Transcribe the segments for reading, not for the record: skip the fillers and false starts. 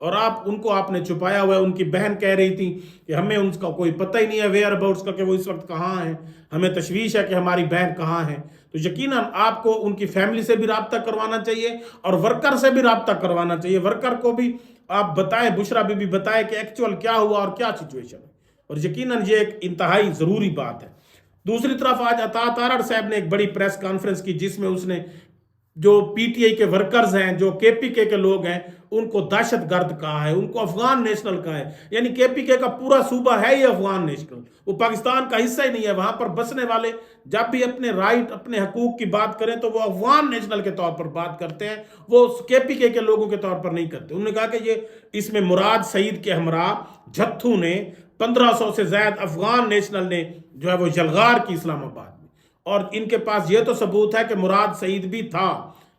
اور ان کو آپ نے چھپایا ہوا ہے. ان کی بہن کہہ رہی تھی کہ ہمیں ان کا کوئی پتہ ہی نہیں ہے ویئر اباؤٹس کا، کہ وہ اس وقت کہاں ہیں، ہمیں تشویش ہے کہ ہماری بہن کہاں ہے. تو یقیناً آپ کو ان کی فیملی سے بھی رابطہ کروانا چاہیے اور ورکر سے بھی رابطہ کروانا چاہیے. ورکر کو بھی آپ بتائیں، بشرا بی بتائے کہ ایکچوئل کیا ہوا اور کیا سچویشن ہے. اور یقیناً یہ ایک انتہائی ضروری بات ہے. دوسری طرف آج عطا تارڑ صاحب نے ایک بڑی پریس کانفرنس کی، جس میں اس نے جو پی ٹی آئی کے ورکرز ہیں، جو کے پی کے لوگ ہیں، ان کو دہشت گرد کہا ہے، ان کو افغان نیشنل کہا ہے. یعنی کے پی کے کا پورا صوبہ ہے یہ افغان نیشنل، وہ پاکستان کا حصہ ہی نہیں ہے. وہاں پر بسنے والے جب بھی اپنے رائٹ، اپنے حقوق کی بات کریں تو وہ افغان نیشنل کے طور پر بات کرتے ہیں، وہ کے پی کے لوگوں کے طور پر نہیں کرتے. انہوں نے کہا کہ یہ اس میں مراد سعید کے ہمراہ جتھو نے 1500 سے زائد افغان نیشنل نے جو ہے وہ یلغار کی اسلام آباد میں. اور ان کے پاس یہ تو ثبوت ہے کہ مراد سعید بھی تھا،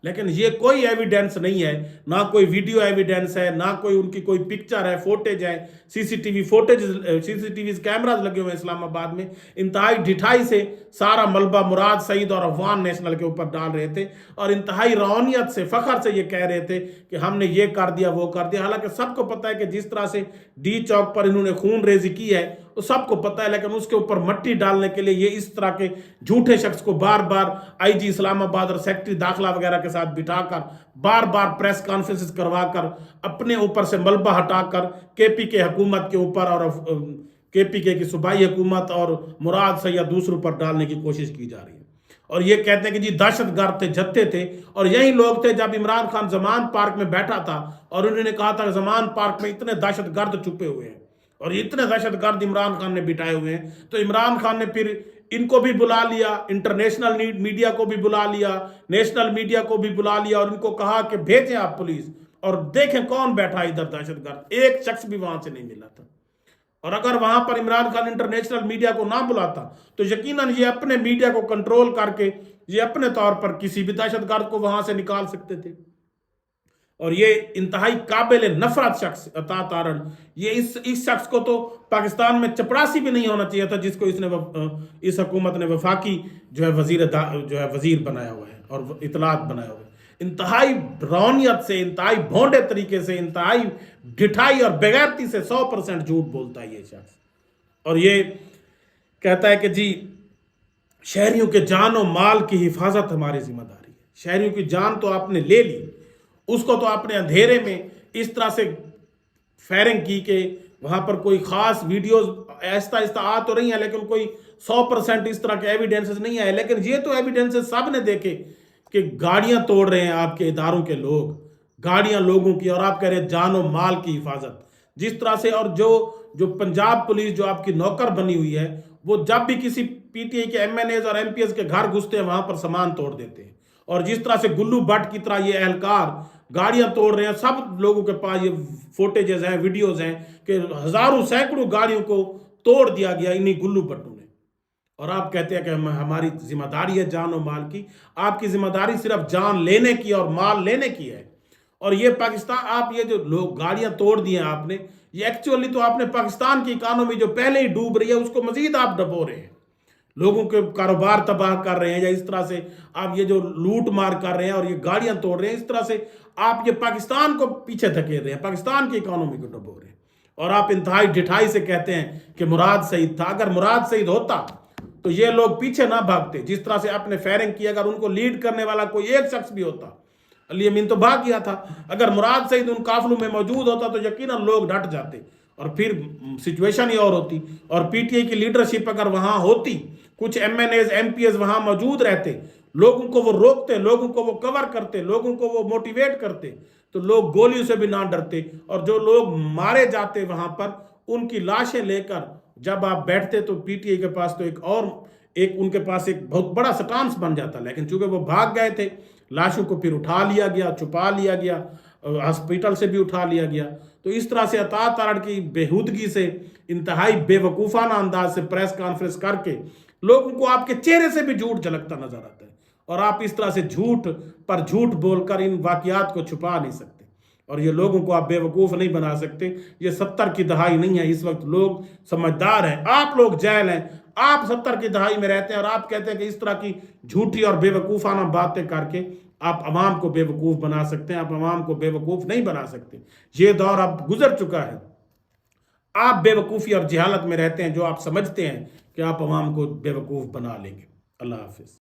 لیکن یہ کوئی ایویڈنس نہیں ہے، نہ کوئی ویڈیو ایویڈنس ہے، نہ کوئی ان کی کوئی پکچر ہے، فوٹیج ہے. سی سی ٹی وی کیمراز لگے ہوئے ہیں اسلام آباد میں. انتہائی ڈھٹائی سے سارا ملبہ مراد سعید اور افغان نیشنل کے اوپر ڈال رہے تھے، اور انتہائی رونیت سے، فخر سے یہ کہہ رہے تھے کہ ہم نے یہ کر دیا، وہ کر دیا. حالانکہ سب کو پتہ ہے کہ جس طرح سے ڈی چوک پر انہوں نے خون ریزی کی ہے وہ سب کو پتہ ہے، لیکن اس کے اوپر مٹی ڈالنے کے لیے یہ اس طرح کے جھوٹے شخص کو بار بار آئی جی اسلام آباد اور سیکٹری داخلہ وغیرہ کے ساتھ بٹھا کر، بار بار پریس کانفرنس کروا کر، اپنے اوپر سے ملبہ ہٹا کر کے پی کے حکومت کے اوپر اور کے پی کے کی صوبائی حکومت اور مراد سید دوسروں پر ڈالنے کی کوشش کی جا رہی ہے. اور یہ کہتے ہیں کہ جی دہشت گرد تھے، جتھے تھے. اور یہی لوگ تھے جب عمران خان زمان پارک میں بیٹھا تھا اور انہوں نے کہا تھا کہ زمان پارک میں اتنے دہشت گرد چھپے ہوئے ہیں اور اتنے دہشت گرد عمران خان نے بٹھائے ہوئے ہیں. تو عمران خان نے پھر ان کو بھی بلا لیا، انٹرنیشنل میڈیا کو بھی بلا لیا، نیشنل میڈیا کو بھی بلا لیا، اور ان کو کہا کہ بھیجیں آپ پولیس اور دیکھیں کون بیٹھا ادھر دہشت گرد. ایک شخص بھی وہاں سے نہیں ملا تھا. اور اگر وہاں پر عمران خان انٹرنیشنل میڈیا کو نہ بلاتا تو یقیناً یہ اپنے میڈیا کو کنٹرول کر کے یہ اپنے طور پر کسی بھی دہشت گرد کو وہاں سے نکال سکتے تھے. اور یہ انتہائی قابل نفرت شخص عطا تارڑ، یہ اس شخص کو تو پاکستان میں چپڑاسی بھی نہیں ہونا چاہیے تھا جس کو اس حکومت نے وفاقی جو ہے وزیر بنایا ہوا ہے اور اطلاعات بنایا ہوا ہے. انتہائی رونیت سے، انتہائی بھونڈے طریقے سے، انتہائی ڈھٹائی اور بغیرتی سے 100% جھوٹ بولتا ہے یہ شخص. اور یہ کہتا ہے کہ جی شہریوں کے جان و مال کی حفاظت ہماری ذمہ داری ہے. شہریوں کی جان تو آپ نے لے لی، اس کو تو آپ نے اندھیرے میں اس طرح سے فائرنگ کی کہ وہاں پر کوئی خاص ویڈیوز آہستہ آہستہ آ تو رہی ہیں، لیکن کوئی 100% اس طرح کے ایویڈنسز نہیں آئے. لیکن یہ تو ایویڈنسز سب نے دیکھے کہ گاڑیاں توڑ رہے ہیں آپ کے اداروں کے لوگ، گاڑیاں لوگوں کی، اور آپ کہہ رہے ہیں جان و مال کی حفاظت. جس طرح سے، اور جو پنجاب پولیس جو آپ کی نوکر بنی ہوئی ہے، وہ جب بھی کسی پی ٹی آئی کے ایم این ایز اور ایم پی ایز کے گھر گھستے ہیں وہاں پر سامان توڑ دیتے ہیں. اور جس طرح سے گلو بٹ کی طرح یہ اہلکار گاڑیاں توڑ رہے ہیں، سب لوگوں کے پاس یہ فوٹیجز ہیں، ویڈیوز ہیں کہ ہزاروں سینکڑوں گاڑیوں کو توڑ دیا گیا انہی گلو بٹوں نے. اور آپ کہتے ہیں کہ ہماری ذمہ داری ہے جان و مال کی. آپ کی ذمہ داری صرف جان لینے کی اور مال لینے کی ہے. اور یہ پاکستان، آپ یہ جو لوگ گاڑیاں توڑ دی ہیں آپ نے، یہ ایکچولی تو آپ نے پاکستان کی اکانومی جو پہلے ہی ڈوب رہی ہے اس کو مزید آپ ڈبو رہے ہیں، لوگوں کے کاروبار تباہ کر رہے ہیں، یا اس طرح سے آپ یہ جو لوٹ مار کر رہے ہیں اور یہ گاڑیاں توڑ رہے ہیں، اس طرح سے آپ یہ پاکستان کو پیچھے دھکیل رہے ہیں، پاکستان کی اکانومی کو ڈبو رہے ہیں. اور آپ انتہائی ڈھٹائی سے کہتے ہیں کہ مراد سعید تھا. اگر مراد سعید ہوتا تو یہ لوگ پیچھے نہ بھاگتے. جس طرح سے آپ نے فائرنگ کی، اگر ان کو لیڈ کرنے والا کوئی ایک شخص بھی ہوتا، علی امین تو بھاگ گیا تھا، اگر مراد سعید ان قافلوں میں موجود ہوتا تو یقیناً لوگ ڈٹ جاتے اور پھر سچویشن ہی اور ہوتی. اور پی ٹی آئی کی لیڈرشپ اگر وہاں ہوتی، کچھ MNAs MPAs وہاں موجود رہتے، لوگوں کو وہ روکتے، لوگوں کو وہ کور کرتے، لوگوں کو وہ موٹیویٹ کرتے، تو لوگ گولیوں سے بھی نہ ڈرتے. اور جو لوگ مارے جاتے وہاں پر، ان کی لاشیں لے کر جب آپ بیٹھتے تو پی ٹی آئی کے پاس تو ان کے پاس ایک بہت بڑا سٹانس بن جاتا. لیکن چونکہ وہ بھاگ گئے تھے، لاشوں کو پھر اٹھا لیا گیا، چھپا لیا گیا، ہاسپٹل سے بھی اٹھا لیا گیا. تو اس طرح سے عطا تارڑ کی بےہودگی سے، انتہائی بے وقوفانہ انداز سے پریس کانفرنس کر کے لوگوں کو آپ کے چہرے سے بھی جھوٹ جھلکتا نظر آتا ہے. اور آپ اس طرح سے جھوٹ پر جھوٹ بول کر ان واقعات کو چھپا نہیں سکتے، اور یہ لوگوں کو آپ بے وقوف نہیں بنا سکتے. یہ 70 کی دہائی نہیں ہے، اس وقت لوگ سمجھدار ہیں. آپ لوگ جاہل ہیں، آپ 70 کی دہائی میں رہتے ہیں اور آپ کہتے ہیں کہ اس طرح کی جھوٹی اور بے وقوفانہ باتیں کر کے آپ عوام کو بے وقوف بنا سکتے ہیں. آپ عوام کو بے وقوف نہیں بنا سکتے. یہ دور اب گزر چکا ہے. آپ بے وقوفی اور جہالت میں رہتے ہیں جو آپ سمجھتے ہیں کہ آپ عوام کو بے وقوف بنا لیں گے. اللہ حافظ.